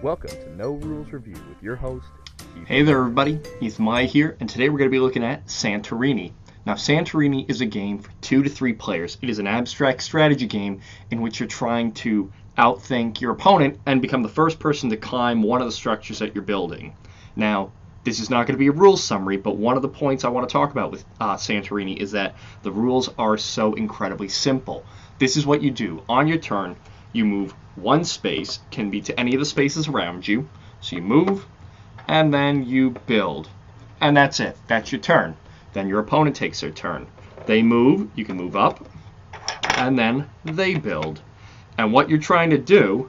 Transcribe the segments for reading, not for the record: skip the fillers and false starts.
Welcome to No Rules Review with your host, Keith. Hey there everybody, Ethan Maya here, and today we're going to be looking at Santorini. Now Santorini is a game for 2 to 3 players. It is an abstract strategy game in which you're trying to outthink your opponent and become the first person to climb one of the structures that you're building. Now, this is not going to be a rules summary, but one of the points I want to talk about with Santorini is that the rules are so incredibly simple. This is what you do. On your turn, you move one space, can be to any of the spaces around you. So you move, and then you build. And that's it. That's your turn. Then your opponent takes their turn. They move, you can move up, and then they build. And what you're trying to do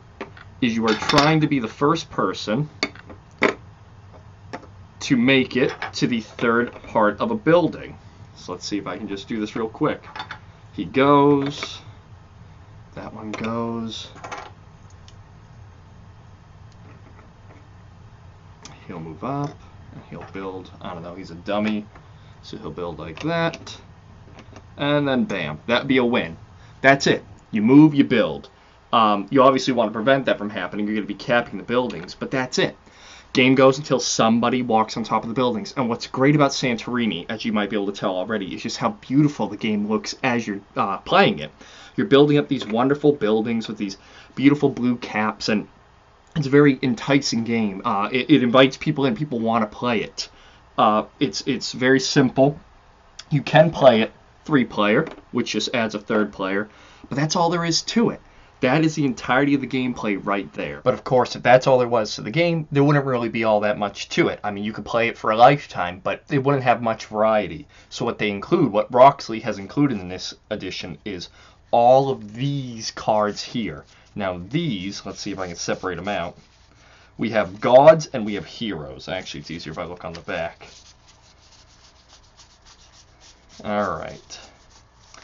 is you are trying to be the first person to make it to the third part of a building. So let's see if I can just do this real quick. He goes, that one goes, he'll move up, and he'll build, I don't know, he's a dummy, so he'll build like that, and then bam, that'd be a win. That's it. You move, you build. You obviously want to prevent that from happening. You're going to be capping the buildings, but that's it. Game goes until somebody walks on top of the buildings. And what's great about Santorini, as you might be able to tell already, is just how beautiful the game looks as you're playing it. You're building up these wonderful buildings with these beautiful blue caps, and it's a very enticing game. It invites people in. People want to play it. It's very simple. You can play it 3-player, which just adds a 3rd player, but that's all there is to it. That is the entirety of the gameplay right there. But of course, if that's all there was to the game, there wouldn't really be all that much to it. I mean, you could play it for a lifetime, but it wouldn't have much variety. So what they include, what Roxley has included in this edition, is all of these cards here. Now these, let's see if I can separate them out. We have gods and we have heroes. Actually, it's easier if I look on the back. Alright.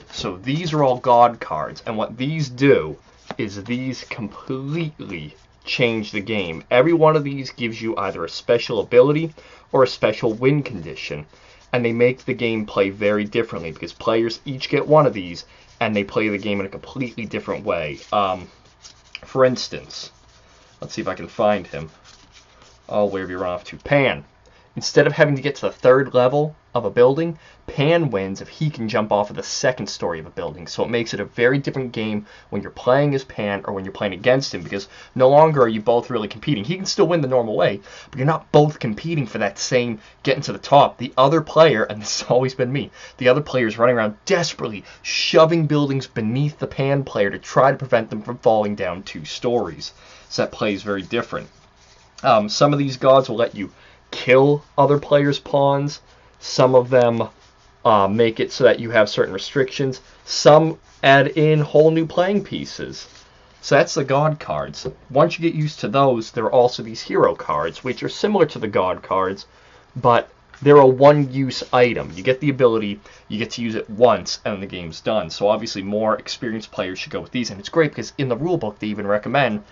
So these are all god cards, and what these do is these completely change the game. Every one of these gives you either a special ability or a special win condition, and they make the game play very differently because players each get one of these and they play the game in a completely different way. For instance, let's see if I can find him. Oh, where have you run off to? Pan. Instead of having to get to the 3rd level of a building, Pan wins if he can jump off of the 2nd story of a building. So it makes it a very different game when you're playing as Pan or when you're playing against him, because no longer are you both really competing. He can still win the normal way, but you're not both competing for that same getting to the top. The other player, and this has always been me, the other player is running around desperately shoving buildings beneath the Pan player to try to prevent them from falling down 2 stories. So that play is very different. Some of these gods will let you kill other players' pawns. Some of them make it so that you have certain restrictions. Some add in whole new playing pieces. So that's the god cards. Once you get used to those, there are also these hero cards, which are similar to the god cards, but they're a one-use item. You get the ability, you get to use it once, and the game's done. So obviously more experienced players should go with these, and it's great because in the rulebook they even recommend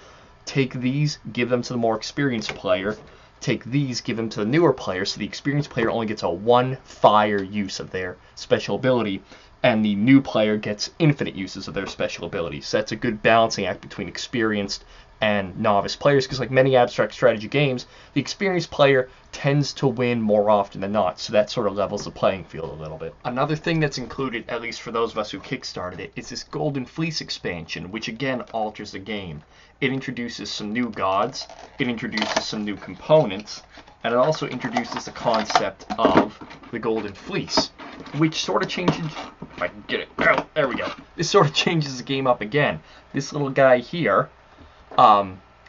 take these, give them to the more experienced player. Take these, give them to the newer player, so the experienced player only gets a 1-fire use of their special ability, and the new player gets infinite uses of their special ability. So that's a good balancing act between experienced and novice players, because like many abstract strategy games, the experienced player tends to win more often than not, so that sort of levels the playing field a little bit. Another thing that's included, at least for those of us who kickstarted it, is this Golden Fleece expansion, which again alters the game. It introduces some new gods, it introduces some new components, and it also introduces the concept of the Golden Fleece, which sort of changes, if I can get it out, there we go. This sort of changes the game up again. This little guy here,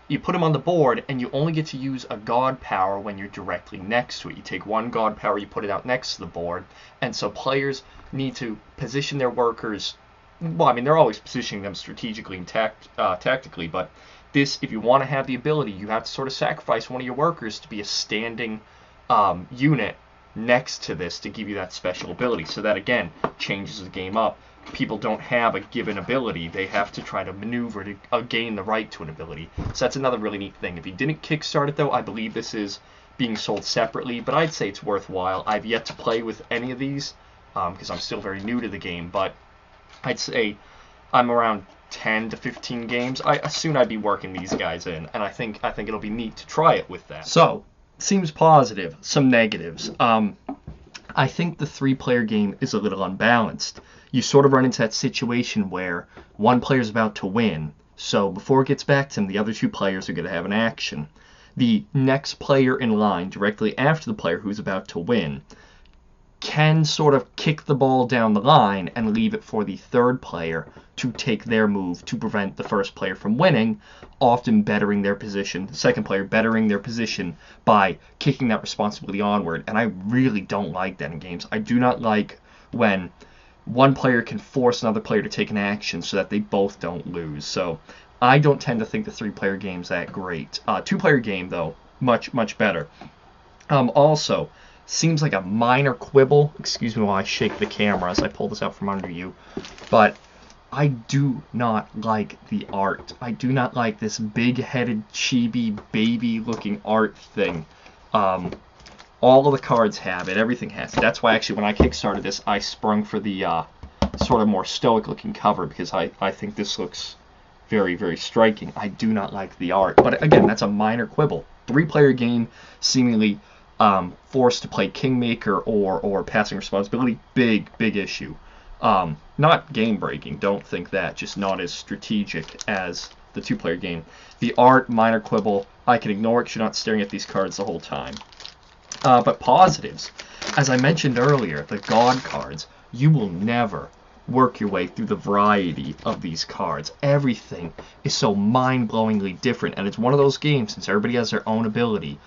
you put him on the board, and you only get to use a god power when you're directly next to it. You take one god power, you put it out next to the board, and so players need to position their workers. Well, I mean, they're always positioning them strategically and tactically, but this, if you want to have the ability, you have to sort of sacrifice one of your workers to be a standing unit next to this to give you that special ability. So that, again, changes the game up. People don't have a given ability. They have to try to maneuver to gain the right to an ability. So that's another really neat thing. If you didn't kickstart it, though, I believe this is being sold separately, but I'd say it's worthwhile. I've yet to play with any of these because I'm still very new to the game, but I'd say I'm around 10 to 15 games, soon I'd be working these guys in, and I think it'll be neat to try it with that. So, seems positive. Some negatives. I think the 3-player game is a little unbalanced. You sort of run into that situation where one player's about to win, so before it gets back to him, the other 2 players are going to have an action. The next player in line, directly after the player who's about to win, can sort of kick the ball down the line and leave it for the 3rd player to take their move to prevent the 1st player from winning, often bettering their position, the 2nd player bettering their position by kicking that responsibility onward. And I really don't like that in games. I do not like when one player can force another player to take an action so that they both don't lose. So I don't tend to think the 3-player game's that great. 2-player game, though, much, much better. Also, seems like a minor quibble. Excuse me while I shake the camera as I pull this out from under you. But I do not like the art. I do not like this big-headed, chibi, baby-looking art thing. All of the cards have it. Everything has it. That's why, actually, when I kickstarted this, I sprung for the sort of more stoic-looking cover, because I think this looks very, very striking. I do not like the art. But, again, that's a minor quibble. 3-player game, seemingly forced to play Kingmaker or passing responsibility, big issue. Not game breaking, don't think that, just not as strategic as the 2-player game. The art, minor quibble, I can ignore it because you're not staring at these cards the whole time. But positives, as I mentioned earlier, the God cards, you will never work your way through the variety of these cards. Everything is so mind-blowingly different, and it's one of those games, since everybody has their own ability,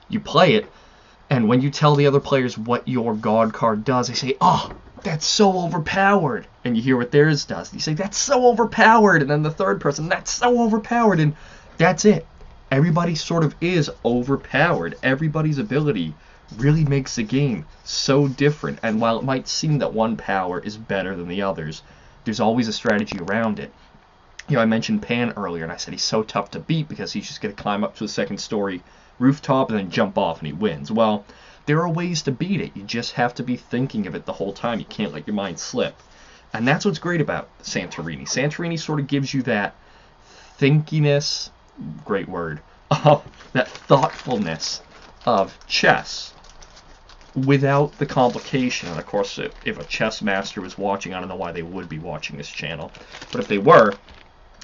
you play it, and when you tell the other players what your God card does, they say, "Oh, that's so overpowered." And you hear what theirs does. You say, "That's so overpowered." And then the 3rd person, "That's so overpowered." And that's it. Everybody sort of is overpowered. Everybody's ability really makes the game so different. And while it might seem that one power is better than the others, there's always a strategy around it. You know, I mentioned Pan earlier, and I said he's so tough to beat because he's just going to climb up to the 2nd story rooftop and then jump off and he wins. Well, there are ways to beat it. You just have to be thinking of it the whole time. You can't let your mind slip. And that's what's great about Santorini. Santorini sort of gives you that thinkiness, great word, that thoughtfulness of chess without the complication. And of course, if a chess master was watching, I don't know why they would be watching this channel, but if they were,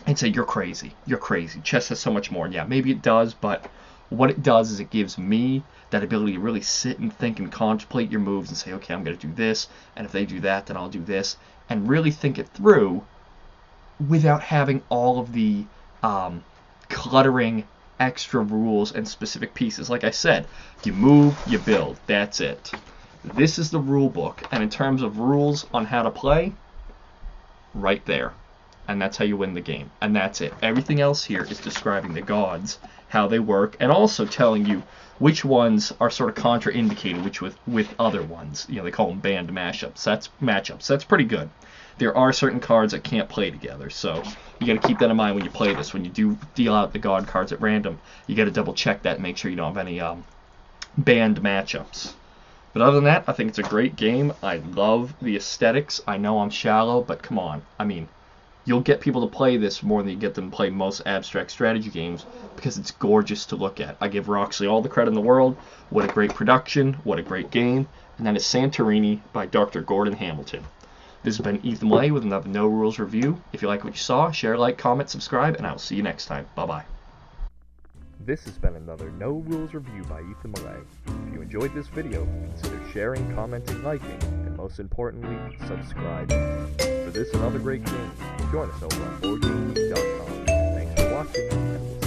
I'd say, "You're crazy. You're crazy. Chess has so much more." And yeah, maybe it does, but what it does is it gives me that ability to really sit and think and contemplate your moves and say, okay, I'm going to do this, and if they do that, then I'll do this, and really think it through without having all of the cluttering extra rules and specific pieces. Like I said, you move, you build, that's it. This is the rule book, and in terms of rules on how to play, right there. And that's how you win the game. And that's it. Everything else here is describing the gods, how they work, and also telling you which ones are sort of contraindicated with other ones. You know, they call them banned matchups. That's pretty good. There are certain cards that can't play together, so you got to keep that in mind when you play this. When you do deal out the god cards at random, you got to double check that and make sure you don't have any banned matchups. But other than that, I think it's a great game. I love the aesthetics. I know I'm shallow, but come on. I mean, you'll get people to play this more than you get them to play most abstract strategy games because it's gorgeous to look at. I give Roxley all the credit in the world. What a great production. What a great game. And that is Santorini by Dr. Gordon Hamilton. This has been Ethan Malay with another No Rules review. If you like what you saw, share, like, comment, subscribe, and I will see you next time. Bye-bye. This has been another No Rules review by Ethan Malay. If you enjoyed this video, consider sharing, commenting, liking, and most importantly, subscribing. For this and other great games, join us over on BoardGameGeek.com. Thanks for watching, and we'll